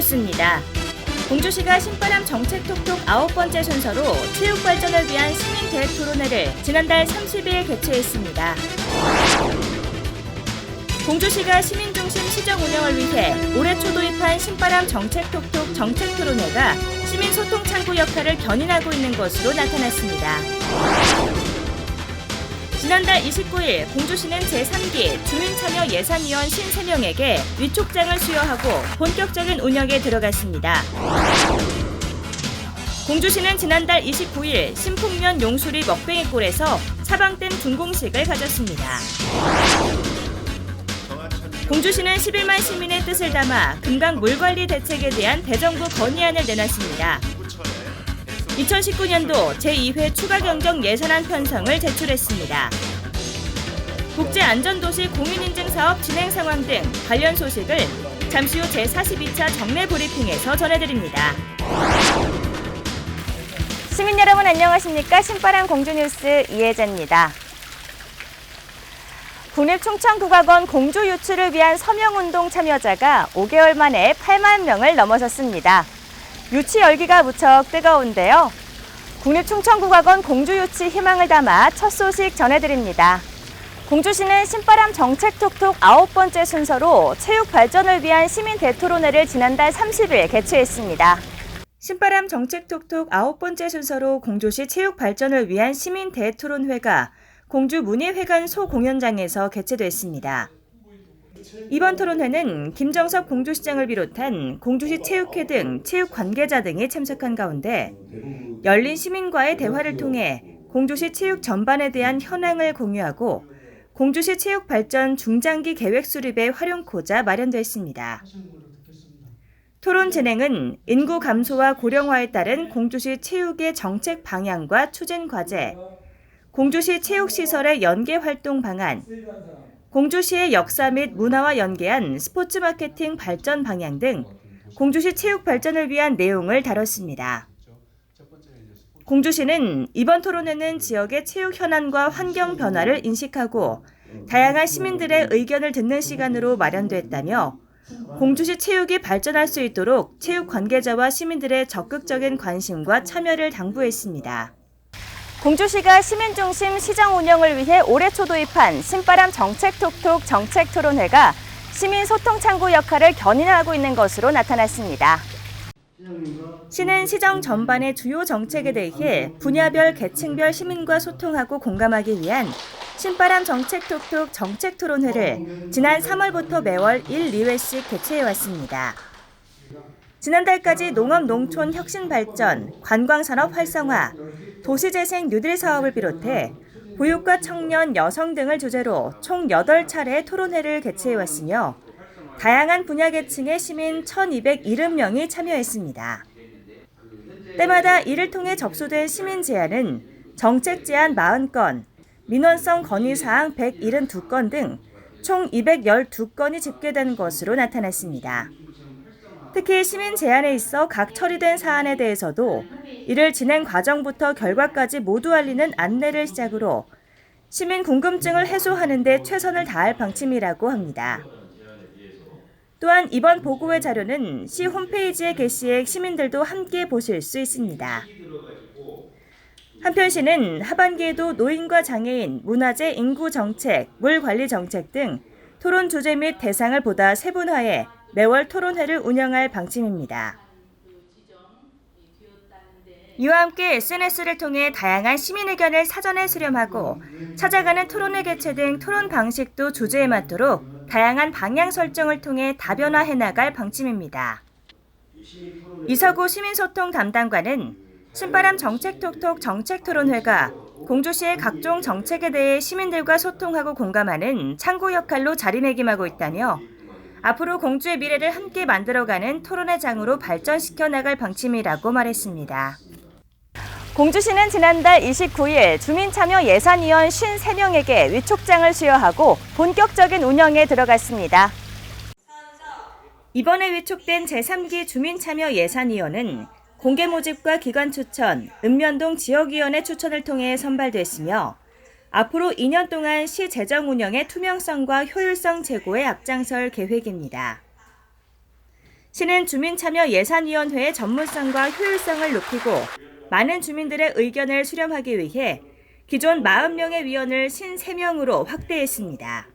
뉴스입니다. 공주시가 신바람 정책톡톡 9번째 순서로 체육 발전을 위한 시민 대토론회를 지난달 30일 개최했습니다. 공주시가 시민 중심 시정 운영을 위해 올해 초 도입한 신바람 정책톡톡 정책토론회가 시민 소통 창구 역할을 견인하고 있는 것으로 나타났습니다. 지난달 29일 공주시는 제3기 주민참여 예산위원 53명에게 위촉장을 수여하고 본격적인 운영에 들어갔습니다. 공주시는 지난달 29일 신풍면 용수리 먹뱅이골에서 사방댐 준공식을 가졌습니다. 공주시는 11만 시민의 뜻을 담아 금강 물관리 대책에 대한 대정부 건의안을 내놨습니다. 2019년도 제2회 추가경정 예산안 편성을 제출했습니다. 국제안전도시 공인인증사업 진행 상황 등 관련 소식을 잠시 후 제42차 정례 브리핑에서 전해드립니다. 시민 여러분 안녕하십니까? 신바람 공주뉴스 이혜재입니다. 국립충청국악원 공주 유치를 위한 서명운동 참여자가 5개월 만에 8만 명을 넘어섰습니다. 유치 열기가 무척 뜨거운데요. 국립충청국악원 공주 유치 희망을 담아 첫 소식 전해드립니다. 공주시는 신바람 정책톡톡 9번째 순서로 체육 발전을 위한 시민 대토론회를 지난달 30일 개최했습니다. 신바람 정책톡톡 9번째 순서로 공주시 체육 발전을 위한 시민 대토론회가 공주 문예회관 소공연장에서 개최됐습니다. 이번 토론회는 김정석 공주시장을 비롯한 공주시 체육회 등 체육 관계자 등이 참석한 가운데 열린 시민과의 대화를 통해 공주시 체육 전반에 대한 현황을 공유하고 공주시 체육 발전 중장기 계획 수립에 활용코자 마련됐습니다. 토론 진행은 인구 감소와 고령화에 따른 공주시 체육의 정책 방향과 추진 과제, 공주시 체육시설의 연계 활동 방안, 공주시의 역사 및 문화와 연계한 스포츠 마케팅 발전 방향 등 공주시 체육 발전을 위한 내용을 다뤘습니다. 공주시는 이번 토론회는 지역의 체육 현안과 환경 변화를 인식하고 다양한 시민들의 의견을 듣는 시간으로 마련됐다며 공주시 체육이 발전할 수 있도록 체육 관계자와 시민들의 적극적인 관심과 참여를 당부했습니다. 공주시가 시민중심 시정 운영을 위해 올해 초 도입한 신바람 정책톡톡 정책토론회가 시민 소통 창구 역할을 견인하고 있는 것으로 나타났습니다. 시는 시정 전반의 주요 정책에 대해 분야별 계층별 시민과 소통하고 공감하기 위한 신바람 정책톡톡 정책토론회를 지난 3월부터 매월 1, 2회씩 개최해왔습니다. 지난달까지 농업, 농촌 혁신 발전, 관광산업 활성화, 도시재생 뉴딜 사업을 비롯해 보육과 청년, 여성 등을 주제로 총 8차례 토론회를 개최해왔으며 다양한 분야 계층의 시민 1,270명이 참여했습니다. 때마다 이를 통해 접수된 시민 제안은 정책 제안 40건, 민원성 건의사항 172건 등 총 212건이 집계된 것으로 나타났습니다. 특히 시민 제안에 있어 각 처리된 사안에 대해서도 이를 진행 과정부터 결과까지 모두 알리는 안내를 시작으로 시민 궁금증을 해소하는 데 최선을 다할 방침이라고 합니다. 또한 이번 보고회 자료는 시 홈페이지에 게시해 시민들도 함께 보실 수 있습니다. 한편 시는 하반기에도 노인과 장애인, 문화재 인구 정책, 물 관리 정책 등 토론 주제 및 대상을 보다 세분화해 매월 토론회를 운영할 방침입니다. 이와 함께 SNS를 통해 다양한 시민 의견을 사전에 수렴하고 찾아가는 토론회 개최 등 토론 방식도 주제에 맞도록 다양한 방향 설정을 통해 다변화해 나갈 방침입니다. 이서구 시민소통 담당관은 신바람 정책톡톡 정책토론회가 공주시의 각종 정책에 대해 시민들과 소통하고 공감하는 창구 역할로 자리매김하고 있다며 앞으로 공주의 미래를 함께 만들어가는 토론회장으로 발전시켜 나갈 방침이라고 말했습니다. 공주시는 지난달 29일 주민참여 예산위원 53명에게 위촉장을 수여하고 본격적인 운영에 들어갔습니다. 이번에 위촉된 제3기 주민참여 예산위원은 공개 모집과 기관 추천, 읍면동 지역위원회 추천을 통해 선발됐으며 앞으로 2년 동안 시 재정 운영의 투명성과 효율성 제고에 앞장설 계획입니다. 시는 주민참여예산위원회의 전문성과 효율성을 높이고 많은 주민들의 의견을 수렴하기 위해 기존 40명의 위원을 53명으로 확대했습니다.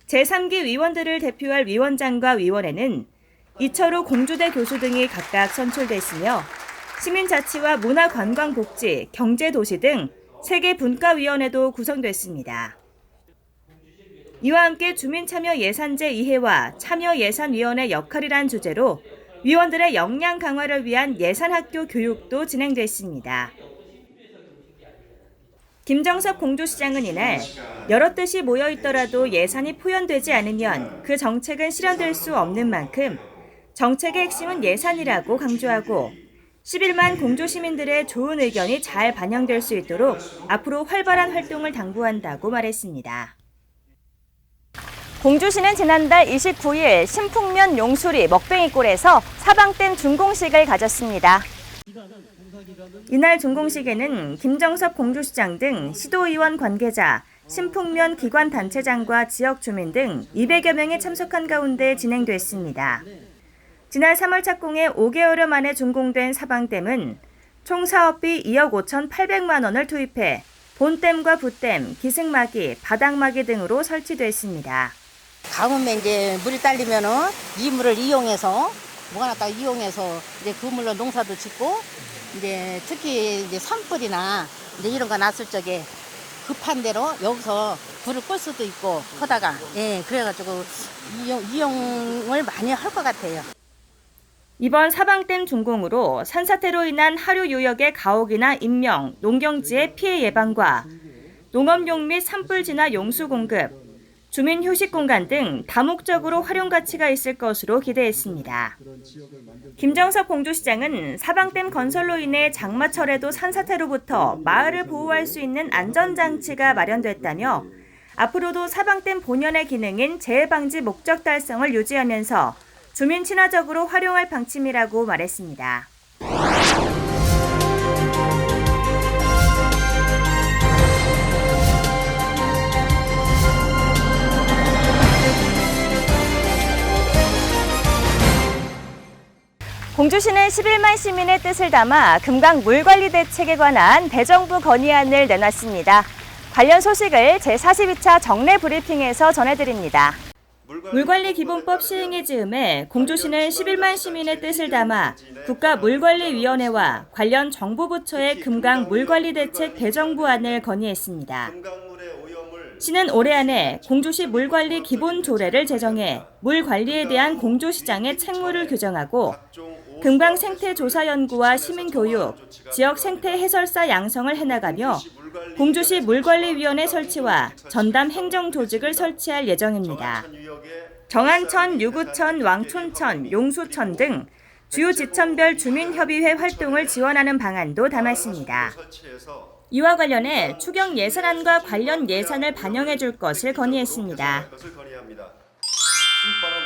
제3기 위원들을 대표할 위원장과 위원회는 이철우 공주대 교수 등이 각각 선출됐으며 시민자치와 문화관광복지, 경제도시 등 3개 분과위원회도 구성됐습니다. 이와 함께 주민참여예산제 이해와 참여예산위원회 역할이란 주제로 위원들의 역량 강화를 위한 예산학교 교육도 진행됐습니다. 김정섭 공주시장은 이날 여러 뜻이 모여있더라도 예산이 포현되지 않으면 그 정책은 실현될 수 없는 만큼 정책의 핵심은 예산이라고 강조하고 11만 공주 시민들의 좋은 의견이 잘 반영될 수 있도록 앞으로 활발한 활동을 당부한다고 말했습니다. 공주시는 지난달 29일 신풍면 용수리 먹뱅이골에서 사방댐 준공식을 가졌습니다. 이날 준공식에는 김정섭 공주시장 등 시도의원 관계자, 신풍면 기관단체장과 지역 주민 등 200여 명이 참석한 가운데 진행됐습니다. 지난 3월 착공해 5개월여 만에 준공된 사방댐은 총 사업비 2억 5,800만 원을 투입해 본댐과 부댐, 기승막이, 바닥막이 등으로 설치됐습니다. 가뭄에 이제 물이 딸리면은 이 물을 이용해서 모아놨다가 이용해서 이제 그 물로 농사도 짓고 이제 특히 이제 산불이나 이제 이런 거 났을 적에 급한 대로 여기서 불을 끌 수도 있고 하다가 그래가지고 이용을 많이 할 것 같아요. 이번 사방댐 준공으로 산사태로 인한 하류 유역의 가옥이나 인명, 농경지의 피해 예방과 농업용 및 산불 진화 용수 공급, 주민 휴식 공간 등 다목적으로 활용 가치가 있을 것으로 기대했습니다. 김정섭 공주시장은 사방댐 건설로 인해 장마철에도 산사태로부터 마을을 보호할 수 있는 안전장치가 마련됐다며 앞으로도 사방댐 본연의 기능인 재해 방지 목적 달성을 유지하면서 주민 친화적으로 활용할 방침이라고 말했습니다. 공주시는 11만 시민의 뜻을 담아 금강 물관리 대책에 관한 대정부 건의안을 내놨습니다. 관련 소식을 제42차 정례 브리핑에서 전해드립니다. 물관리 기본법 시행의 즈음에 공주시는 11만 시민의 뜻을 담아 국가물관리위원회와 관련 정부 부처의 금강 물관리 대책 대정부안을 건의했습니다. 시는 올해 안에 공주시 물관리 기본 조례를 제정해 물 관리에 대한 공주시장의 책무를 규정하고 금강 생태 조사 연구와 시민 교육, 지역 생태 해설사 양성을 해나가며 공주시 물관리위원회 설치와 전담 행정 조직을 설치할 예정입니다. 정안천, 유구천, 왕촌천, 용수천 등 주요 지천별 주민협의회 활동을 지원하는 방안도 담았습니다. 이와 관련해 추경 예산안과 관련 예산을 반영해 줄 것을 건의했습니다.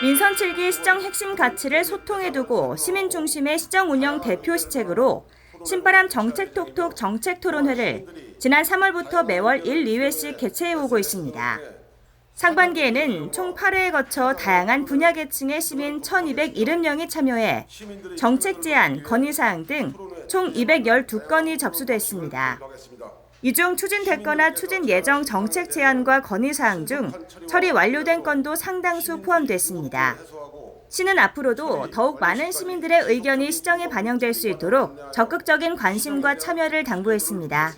민선 7기 시정 핵심 가치를 소통해 두고 시민 중심의 시정 운영 대표 시책으로 신바람 정책톡톡 정책토론회를 지난 3월부터 매월 1, 2회씩 개최해 오고 있습니다. 상반기에는 총 8회에 거쳐 다양한 분야 계층의 시민 1,270명이 참여해 정책 제안, 건의사항 등 총 212건이 접수됐습니다. 이 중 추진됐거나 추진 예정 정책 제안과 건의사항 중 처리 완료된 건도 상당수 포함됐습니다. 시는 앞으로도 더욱 많은 시민들의 의견이 시정에 반영될 수 있도록 적극적인 관심과 참여를 당부했습니다.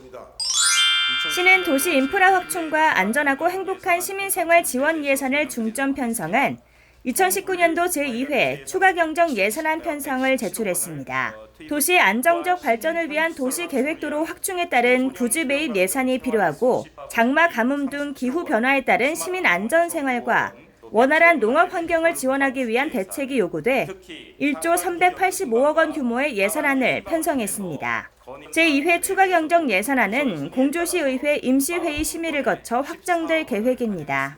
시는 도시 인프라 확충과 안전하고 행복한 시민생활 지원 예산을 중점 편성한 2019년도 제2회 추가경정 예산안 편성을 제출했습니다. 도시 안정적 발전을 위한 도시계획도로 확충에 따른 부지 매입 예산이 필요하고 장마 가뭄 등 기후 변화에 따른 시민 안전생활과 원활한 농업 환경을 지원하기 위한 대책이 요구돼 1조 385억 원 규모의 예산안을 편성했습니다. 제2회 추가경정 예산안은 공주시의회 임시회의 심의를 거쳐 확정될 계획입니다.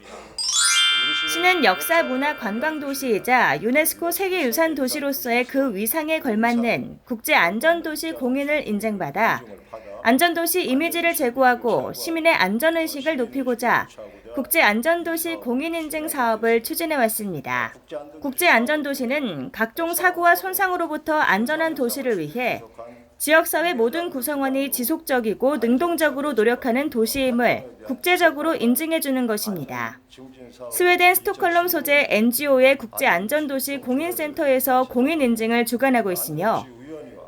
시는 역사, 문화, 관광도시이자 유네스코 세계유산도시로서의 그 위상에 걸맞는 국제안전도시 공인을 인증받아 안전도시 이미지를 제고하고 시민의 안전의식을 높이고자 국제안전도시 공인인증 사업을 추진해왔습니다. 국제안전도시는 각종 사고와 손상으로부터 안전한 도시를 위해 지역사회 모든 구성원이 지속적이고 능동적으로 노력하는 도시임을 국제적으로 인증해주는 것입니다. 스웨덴 스톡홀름 소재 NGO의 국제안전도시 공인센터에서 공인인증을 주관하고 있으며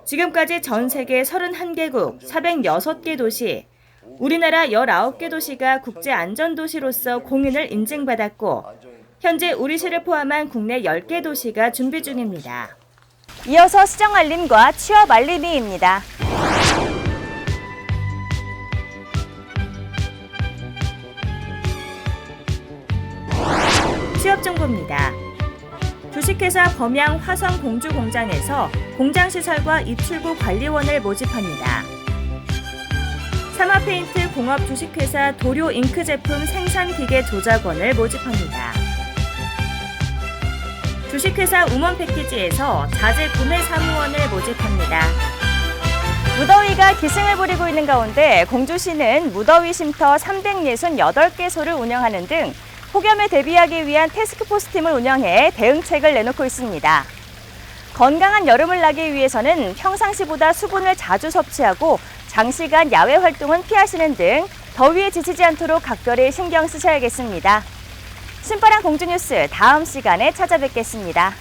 지금까지 전 세계 31개국 406개 도시, 우리나라 19개 도시가 국제안전도시로서 공인을 인증받았고 현재 우리시를 포함한 국내 10개 도시가 준비 중입니다. 이어서 시정 알림과 취업 알림이입니다. 취업 정보입니다. 주식회사 범양 화성 공주 공장에서 공장시설과 입출구 관리원을 모집합니다. 사마페인트 공업 주식회사 도료 잉크 제품 생산기계 조작원을 모집합니다. 주식회사 우먼 패키지에서 자재 구매 사무원을 모집합니다. 무더위가 기승을 부리고 있는 가운데 공주시는 무더위 쉼터 368개소를 운영하는 등 폭염에 대비하기 위한 태스크포스 팀을 운영해 대응책을 내놓고 있습니다. 건강한 여름을 나기 위해서는 평상시보다 수분을 자주 섭취하고 장시간 야외 활동은 피하시는 등 더위에 지치지 않도록 각별히 신경 쓰셔야겠습니다. 신바람 공주뉴스 다음 시간에 찾아뵙겠습니다.